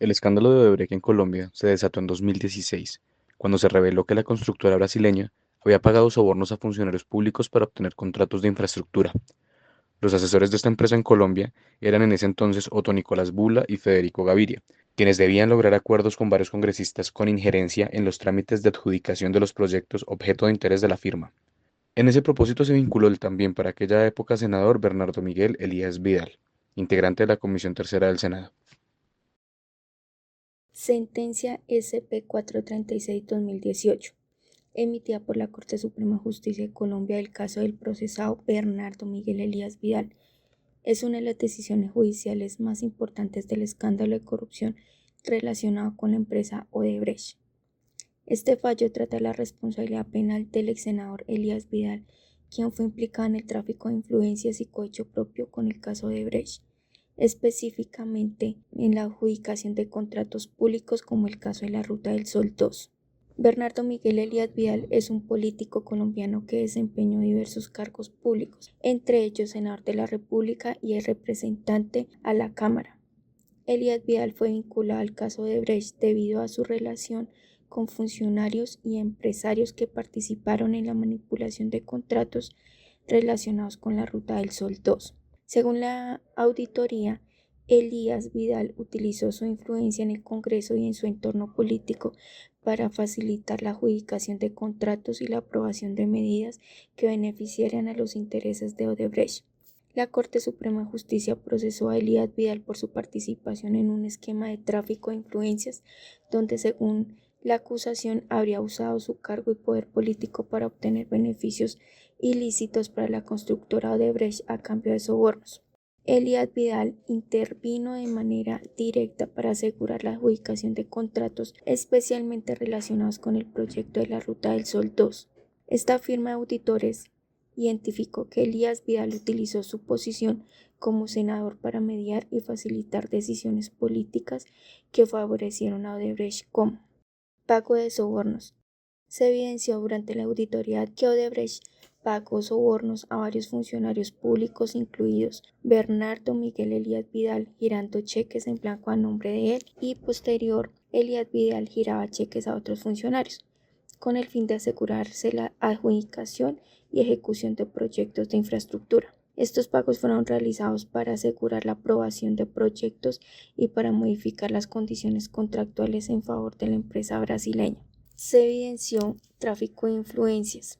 El escándalo de Odebrecht en Colombia se desató en 2016, cuando se reveló que la constructora brasileña había pagado sobornos a funcionarios públicos para obtener contratos de infraestructura. Los asesores de esta empresa en Colombia eran en ese entonces Otto Nicolás Bula y Federico Gaviria, quienes debían lograr acuerdos con varios congresistas con injerencia en los trámites de adjudicación de los proyectos objeto de interés de la firma. En ese propósito se vinculó el también para aquella época senador Bernardo Miguel Elías Vidal, integrante de la Comisión Tercera del Senado. Sentencia SP 436/2018, emitida por la Corte Suprema de Justicia de Colombia del caso del procesado Bernardo Miguel Elías Vidal. Es una de las decisiones judiciales más importantes del escándalo de corrupción relacionado con la empresa Odebrecht. Este fallo trata la responsabilidad penal del ex senador Elías Vidal, quien fue implicado en el tráfico de influencias y cohecho propio con el caso Odebrecht, específicamente en la adjudicación de contratos públicos como el caso de la Ruta del Sol 2. Bernardo Miguel Elías Vidal es un político colombiano que desempeñó diversos cargos públicos, entre ellos senador de la República y el representante a la Cámara. Elías Vidal fue vinculado al caso de Brecht debido a su relación con funcionarios y empresarios que participaron en la manipulación de contratos relacionados con la Ruta del Sol 2. Según la auditoría, Elías Vidal utilizó su influencia en el Congreso y en su entorno político para facilitar la adjudicación de contratos y la aprobación de medidas que beneficiaran a los intereses de Odebrecht. La Corte Suprema de Justicia procesó a Elías Vidal por su participación en un esquema de tráfico de influencias, donde, según la acusación, habría usado su cargo y poder político para obtener beneficios ilícitos para la constructora Odebrecht a cambio de sobornos. Elías Vidal intervino de manera directa para asegurar la adjudicación de contratos especialmente relacionados con el proyecto de la Ruta del Sol 2. Esta firma de auditores identificó que Elías Vidal utilizó su posición como senador para mediar y facilitar decisiones políticas que favorecieron a Odebrecht como pago de sobornos. Se evidenció durante la auditoría que Odebrecht pagó sobornos a varios funcionarios públicos, incluidos Bernardo Miguel Elías Vidal, girando cheques en blanco a nombre de él, y posterior Elías Vidal giraba cheques a otros funcionarios, con el fin de asegurarse la adjudicación y ejecución de proyectos de infraestructura. Estos pagos fueron realizados para asegurar la aprobación de proyectos y para modificar las condiciones contractuales en favor de la empresa brasileña. Se evidenció tráfico de influencias.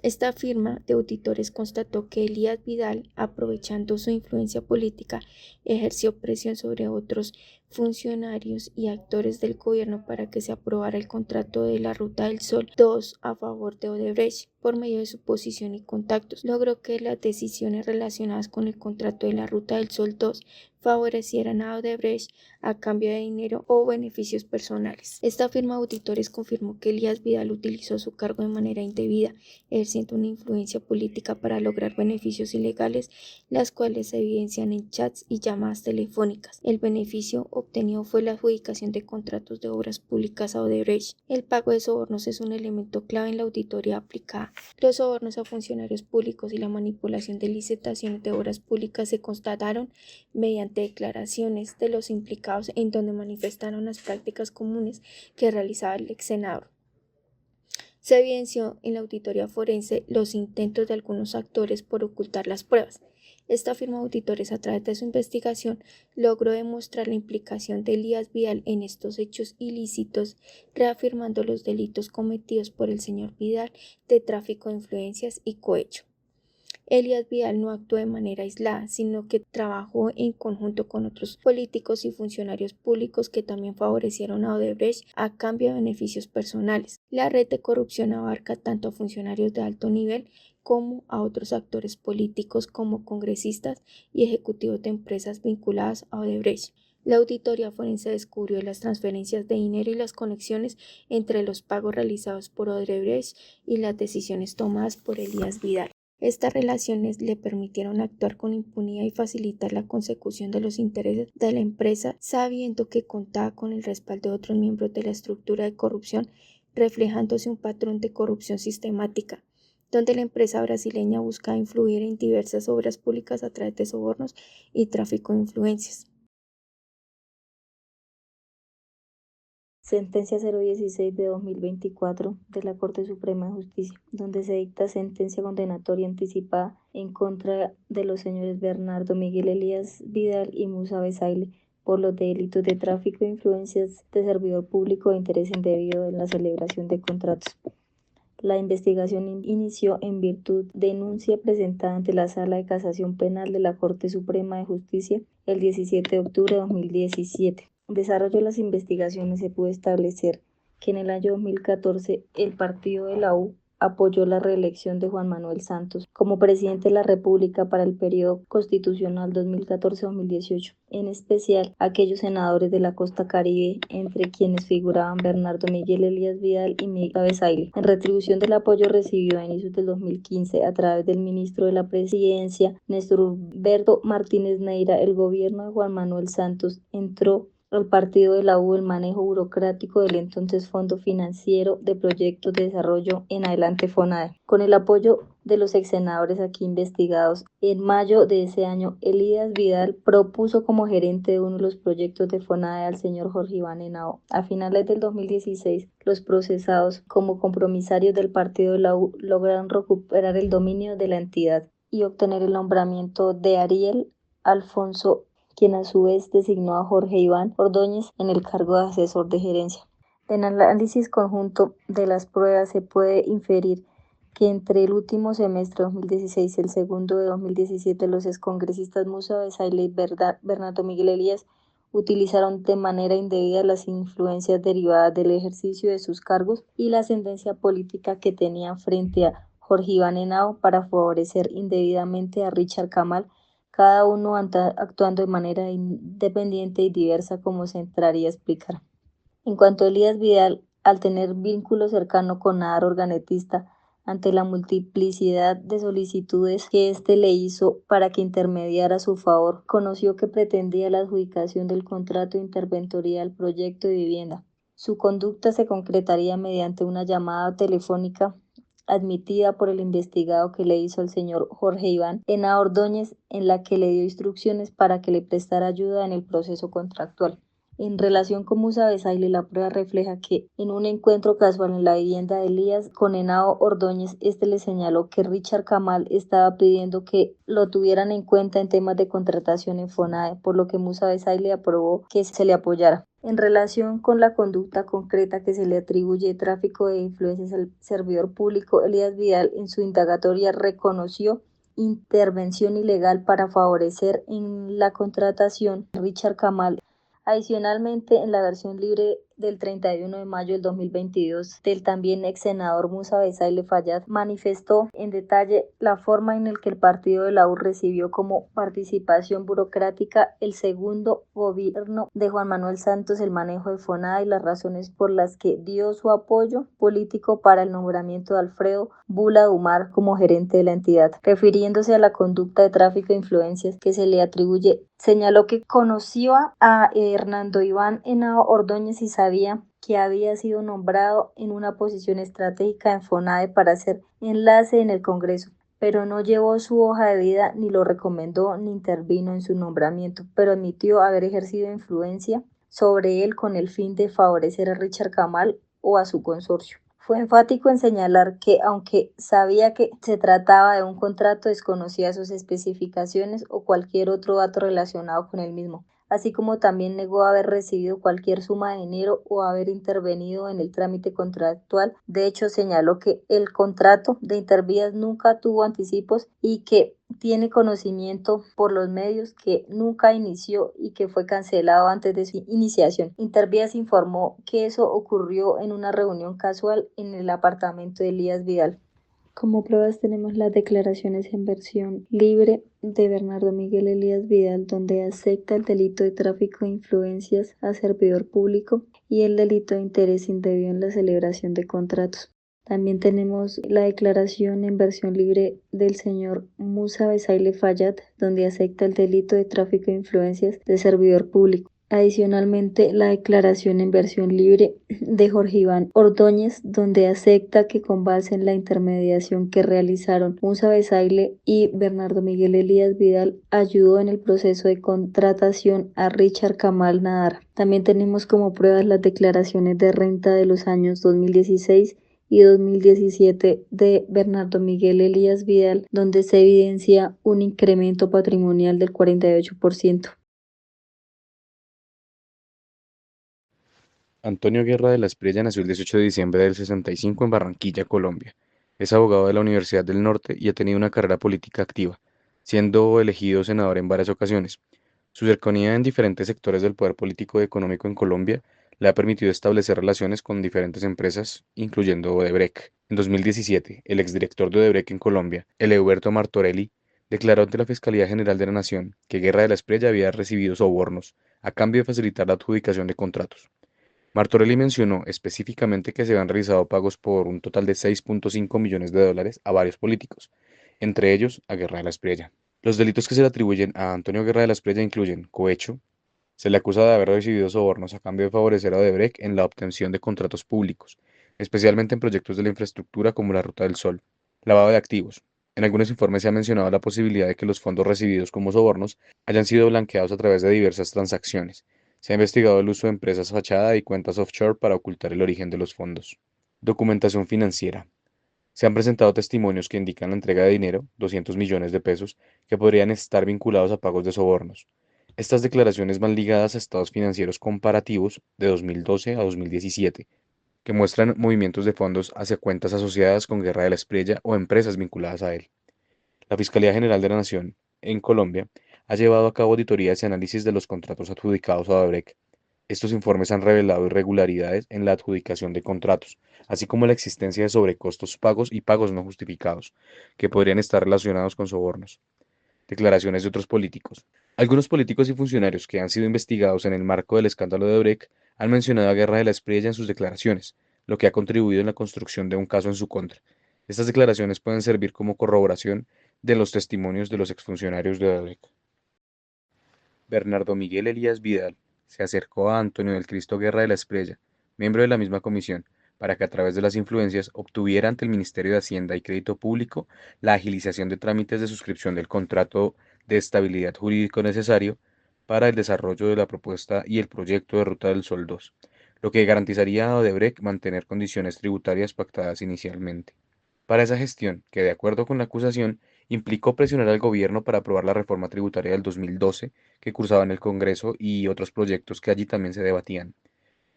Esta firma de auditores constató que Elías Vidal, aprovechando su influencia política, ejerció presión sobre otros funcionarios y actores del gobierno para que se aprobara el contrato de la Ruta del Sol 2 a favor de Odebrecht. Por medio de su posición y contactos, logró que las decisiones relacionadas con el contrato de la Ruta del Sol 2 favorecieran a Odebrecht a cambio de dinero o beneficios personales. Esta firma de auditores confirmó que Elías Vidal utilizó su cargo de manera indebida, ejerciendo una influencia política para lograr beneficios ilegales, las cuales se evidencian en chats y llamadas telefónicas. El beneficio obtenido fue la adjudicación de contratos de obras públicas a Odebrecht. El pago de sobornos es un elemento clave en la auditoría aplicada. Los sobornos a funcionarios públicos y la manipulación de licitaciones de obras públicas se constataron mediante declaraciones de los implicados en donde manifestaron las prácticas comunes que realizaba el ex senador. Se evidenció en la auditoría forense los intentos de algunos actores por ocultar las pruebas. Esta firma de auditores, a través de su investigación, logró demostrar la implicación de Elías Vidal en estos hechos ilícitos, reafirmando los delitos cometidos por el señor Vidal de tráfico de influencias y cohecho. Elías Vidal no actuó de manera aislada, sino que trabajó en conjunto con otros políticos y funcionarios públicos que también favorecieron a Odebrecht a cambio de beneficios personales. La red de corrupción abarca tanto a funcionarios de alto nivel como a otros actores políticos como congresistas y ejecutivos de empresas vinculadas a Odebrecht. La auditoría forense descubrió las transferencias de dinero y las conexiones entre los pagos realizados por Odebrecht y las decisiones tomadas por Elías Vidal. Estas relaciones le permitieron actuar con impunidad y facilitar la consecución de los intereses de la empresa, sabiendo que contaba con el respaldo de otros miembros de la estructura de corrupción, reflejándose un patrón de corrupción sistemática, donde la empresa brasileña buscaba influir en diversas obras públicas a través de sobornos y tráfico de influencias. Sentencia 016 de 2024 de la Corte Suprema de Justicia, donde se dicta sentencia condenatoria anticipada en contra de los señores Bernardo Miguel Elías Vidal y Musa Besaile por los delitos de tráfico de influencias de servidor público e interés indebido en la celebración de contratos. La investigación inició en virtud de denuncia presentada ante la Sala de Casación Penal de la Corte Suprema de Justicia el 17 de octubre de 2017. En desarrollo de las investigaciones se pudo establecer que en el año 2014 el partido de la U apoyó la reelección de Juan Manuel Santos como presidente de la República para el periodo constitucional 2014-2018, en especial aquellos senadores de la costa Caribe, entre quienes figuraban Bernardo Miguel Elías Vidal y Miguel Besaile. En retribución del apoyo recibido a inicios del 2015 a través del ministro de la Presidencia, Néstor Humberto Martínez Neira, el gobierno de Juan Manuel Santos entró al partido de la U el manejo burocrático del entonces Fondo Financiero de Proyectos de Desarrollo en adelante FONADE. Con el apoyo de los ex senadores aquí investigados, en mayo de ese año, Elías Vidal propuso como gerente de uno de los proyectos de FONADE al señor Jorge Iván Henao. A finales del 2016, los procesados como compromisarios del partido de la U lograron recuperar el dominio de la entidad y obtener el nombramiento de Ariel Alfonso, quien a su vez designó a Jorge Iván Ordóñez en el cargo de asesor de gerencia. En el análisis conjunto de las pruebas se puede inferir que entre el último semestre de 2016 y el segundo de 2017 los excongresistas Musa Besaile y Bernardo Miguel Elías utilizaron de manera indebida las influencias derivadas del ejercicio de sus cargos y la ascendencia política que tenían frente a Jorge Iván Henao para favorecer indebidamente a Richard Kamal, cada uno actuando de manera independiente y diversa, como se entraría a explicar. En cuanto a Elías Vidal, al tener vínculo cercano con Nadar Organetista, ante la multiplicidad de solicitudes que éste le hizo para que intermediara a su favor, conoció que pretendía la adjudicación del contrato de interventoría del proyecto de vivienda. Su conducta se concretaría mediante una llamada telefónica admitida por el investigado que le hizo el señor Jorge Iván Henao Ordóñez, en la que le dio instrucciones para que le prestara ayuda en el proceso contractual. En relación con Musa Besaile, la prueba refleja que en un encuentro casual en la vivienda de Elías con Henao Ordóñez, este le señaló que Richard Kamal estaba pidiendo que lo tuvieran en cuenta en temas de contratación en FONADE, por lo que Musa Besaile aprobó que se le apoyara. En relación con la conducta concreta que se le atribuye tráfico de influencias al servidor público, Elías Vidal en su indagatoria reconoció intervención ilegal para favorecer en la contratación a Richard Kamal. Adicionalmente, en la versión libre del 31 de mayo del 2022 del también ex senador Musa Besaile Fayad, manifestó en detalle la forma en la que el partido de la U recibió como participación burocrática el segundo gobierno de Juan Manuel Santos el manejo de FONADE y las razones por las que dio su apoyo político para el nombramiento de Alfredo Bula Dumar como gerente de la entidad. Refiriéndose a la conducta de tráfico de influencias que se le atribuye, señaló que conoció a Hernando Iván Henao Ordóñez y sabía que había sido nombrado en una posición estratégica en FONADE para ser enlace en el Congreso, pero no llevó su hoja de vida, ni lo recomendó, ni intervino en su nombramiento, pero admitió haber ejercido influencia sobre él con el fin de favorecer a Richard Kamal o a su consorcio. Fue enfático en señalar que, aunque sabía que se trataba de un contrato, desconocía sus especificaciones o cualquier otro dato relacionado con el mismo, así como también negó haber recibido cualquier suma de dinero o haber intervenido en el trámite contractual. De hecho, señaló que el contrato de Intervías nunca tuvo anticipos y que tiene conocimiento por los medios que nunca inició y que fue cancelado antes de su iniciación. Intervías informó que eso ocurrió en una reunión casual en el apartamento de Elías Vidal. Como pruebas tenemos las declaraciones en versión libre de Bernardo Miguel Elías Vidal, donde acepta el delito de tráfico de influencias a servidor público y el delito de interés indebido en la celebración de contratos. También tenemos la declaración en versión libre del señor Musa Besaile Fayad, donde acepta el delito de tráfico de influencias de servidor público. Adicionalmente, la declaración en versión libre de Jorge Iván Ordóñez, donde acepta que con base en la intermediación que realizaron Musa Besaile y Bernardo Miguel Elías Vidal, ayudó en el proceso de contratación a Richard Kamal Nadar. También tenemos como pruebas las declaraciones de renta de los años 2016 y 2017 de Bernardo Miguel Elías Vidal, donde se evidencia un incremento patrimonial del 48%. Antonio Guerra de la Espriella nació el 18 de diciembre del 65 en Barranquilla, Colombia. Es abogado de la Universidad del Norte y ha tenido una carrera política activa, siendo elegido senador en varias ocasiones. Su cercanía en diferentes sectores del poder político y económico en Colombia le ha permitido establecer relaciones con diferentes empresas, incluyendo Odebrecht. En 2017, el exdirector de Odebrecht en Colombia, Eleuberto Martorelli, declaró ante la Fiscalía General de la Nación que Guerra de la Espriella había recibido sobornos a cambio de facilitar la adjudicación de contratos. Martorelli mencionó específicamente que se habían realizado pagos por un total de 6,5 millones de dólares a varios políticos, entre ellos a Guerra de la Espriella. Los delitos que se le atribuyen a Antonio Guerra de la Espriella incluyen cohecho. Se le acusa de haber recibido sobornos a cambio de favorecer a Odebrecht en la obtención de contratos públicos, especialmente en proyectos de la infraestructura como la Ruta del Sol. Lavado de activos. En algunos informes se ha mencionado la posibilidad de que los fondos recibidos como sobornos hayan sido blanqueados a través de diversas transacciones. Se ha investigado el uso de empresas fachada y cuentas offshore para ocultar el origen de los fondos. Documentación financiera. Se han presentado testimonios que indican la entrega de dinero, 200 millones de pesos, que podrían estar vinculados a pagos de sobornos. Estas declaraciones van ligadas a estados financieros comparativos de 2012 a 2017, que muestran movimientos de fondos hacia cuentas asociadas con Guerra de la Espriella o empresas vinculadas a él. La Fiscalía General de la Nación, en Colombia, ha llevado a cabo auditorías y análisis de los contratos adjudicados a Odebrecht. Estos informes han revelado irregularidades en la adjudicación de contratos, así como la existencia de sobrecostos pagos y pagos no justificados, que podrían estar relacionados con sobornos. Declaraciones de otros políticos. Algunos políticos y funcionarios que han sido investigados en el marco del escándalo de Odebrecht han mencionado a Guerra de la Espriella en sus declaraciones, lo que ha contribuido en la construcción de un caso en su contra. Estas declaraciones pueden servir como corroboración de los testimonios de los exfuncionarios de Odebrecht. Bernardo Miguel Elías Vidal se acercó a Antonio del Cristo Guerra de la Espriella, miembro de la misma comisión, para que a través de las influencias obtuviera ante el Ministerio de Hacienda y Crédito Público la agilización de trámites de suscripción del contrato de estabilidad jurídico necesario para el desarrollo de la propuesta y el proyecto de Ruta del Sol 2, lo que garantizaría a Odebrecht mantener condiciones tributarias pactadas inicialmente. Para esa gestión, que de acuerdo con la acusación, implicó presionar al gobierno para aprobar la reforma tributaria del 2012 que cursaba en el Congreso y otros proyectos que allí también se debatían.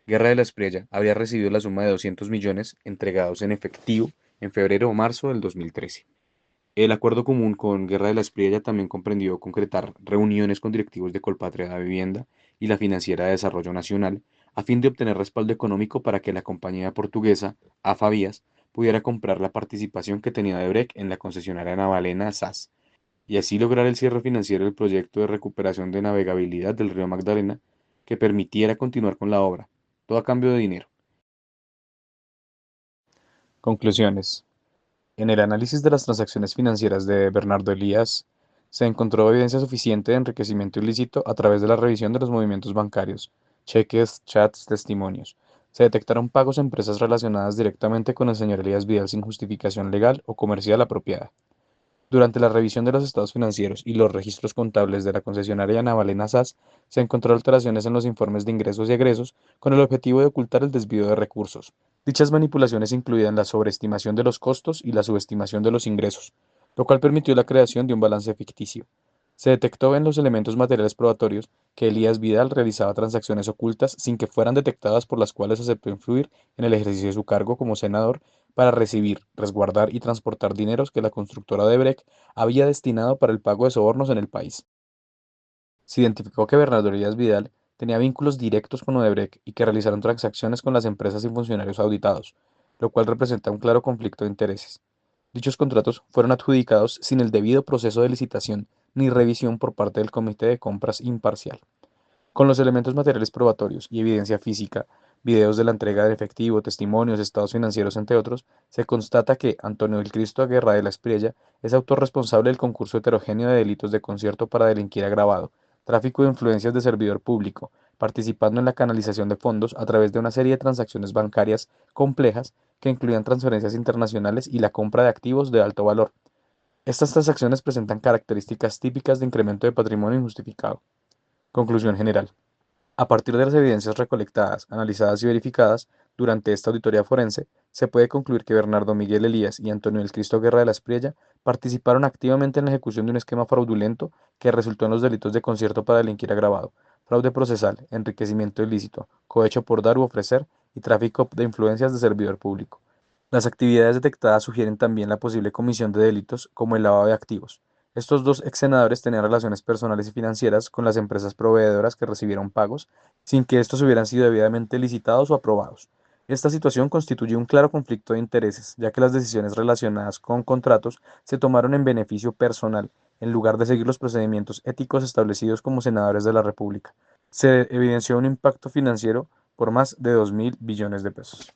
Guerra de la Espriella habría recibido la suma de 200 millones entregados en efectivo en febrero o marzo del 2013. El acuerdo común con Guerra de la Espriella también comprendió concretar reuniones con directivos de Colpatria de Vivienda y la Financiera de Desarrollo Nacional a fin de obtener respaldo económico para que la compañía portuguesa AFA Vías pudiera comprar la participación que tenía Odebrecht en la concesionaria navalena SAS y así lograr el cierre financiero del proyecto de recuperación de navegabilidad del río Magdalena que permitiera continuar con la obra, todo a cambio de dinero. Conclusiones. En el análisis de las transacciones financieras de Bernardo Elías, se encontró evidencia suficiente de enriquecimiento ilícito a través de la revisión de los movimientos bancarios, cheques, chats, testimonios. Se detectaron pagos a empresas relacionadas directamente con el señor Elías Vidal sin justificación legal o comercial apropiada. Durante la revisión de los estados financieros y los registros contables de la concesionaria Navalena SAS, se encontró alteraciones en los informes de ingresos y egresos con el objetivo de ocultar el desvío de recursos. Dichas manipulaciones incluían la sobreestimación de los costos y la subestimación de los ingresos, lo cual permitió la creación de un balance ficticio. Se detectó en los elementos materiales probatorios que Elías Vidal realizaba transacciones ocultas sin que fueran detectadas por las cuales aceptó influir en el ejercicio de su cargo como senador para recibir, resguardar y transportar dineros que la constructora de Brecht había destinado para el pago de sobornos en el país. Se identificó que Bernardo Elías Vidal tenía vínculos directos con Odebrecht y que realizaron transacciones con las empresas y funcionarios auditados, lo cual representa un claro conflicto de intereses. Dichos contratos fueron adjudicados sin el debido proceso de licitación ni revisión por parte del Comité de Compras imparcial. Con los elementos materiales probatorios y evidencia física, videos de la entrega de efectivo, testimonios, estados financieros, entre otros, se constata que Antonio del Cristo Guerra de la Espriella es autor responsable del concurso heterogéneo de delitos de concierto para delinquir agravado, tráfico de influencias de servidor público, participando en la canalización de fondos a través de una serie de transacciones bancarias complejas que incluían transferencias internacionales y la compra de activos de alto valor. Estas transacciones presentan características típicas de incremento de patrimonio injustificado. Conclusión general. A partir de las evidencias recolectadas, analizadas y verificadas durante esta auditoría forense, se puede concluir que Bernardo Miguel Elías y Antonio del Cristo Guerra de la Espriella participaron activamente en la ejecución de un esquema fraudulento que resultó en los delitos de concierto para delinquir agravado, fraude procesal, enriquecimiento ilícito, cohecho por dar u ofrecer y tráfico de influencias de servidor público. Las actividades detectadas sugieren también la posible comisión de delitos como el lavado de activos. Estos dos ex senadores tenían relaciones personales y financieras con las empresas proveedoras que recibieron pagos sin que estos hubieran sido debidamente licitados o aprobados. Esta situación constituye un claro conflicto de intereses, ya que las decisiones relacionadas con contratos se tomaron en beneficio personal, en lugar de seguir los procedimientos éticos establecidos como senadores de la República. Se evidenció un impacto financiero por más de 2.000 billones de pesos.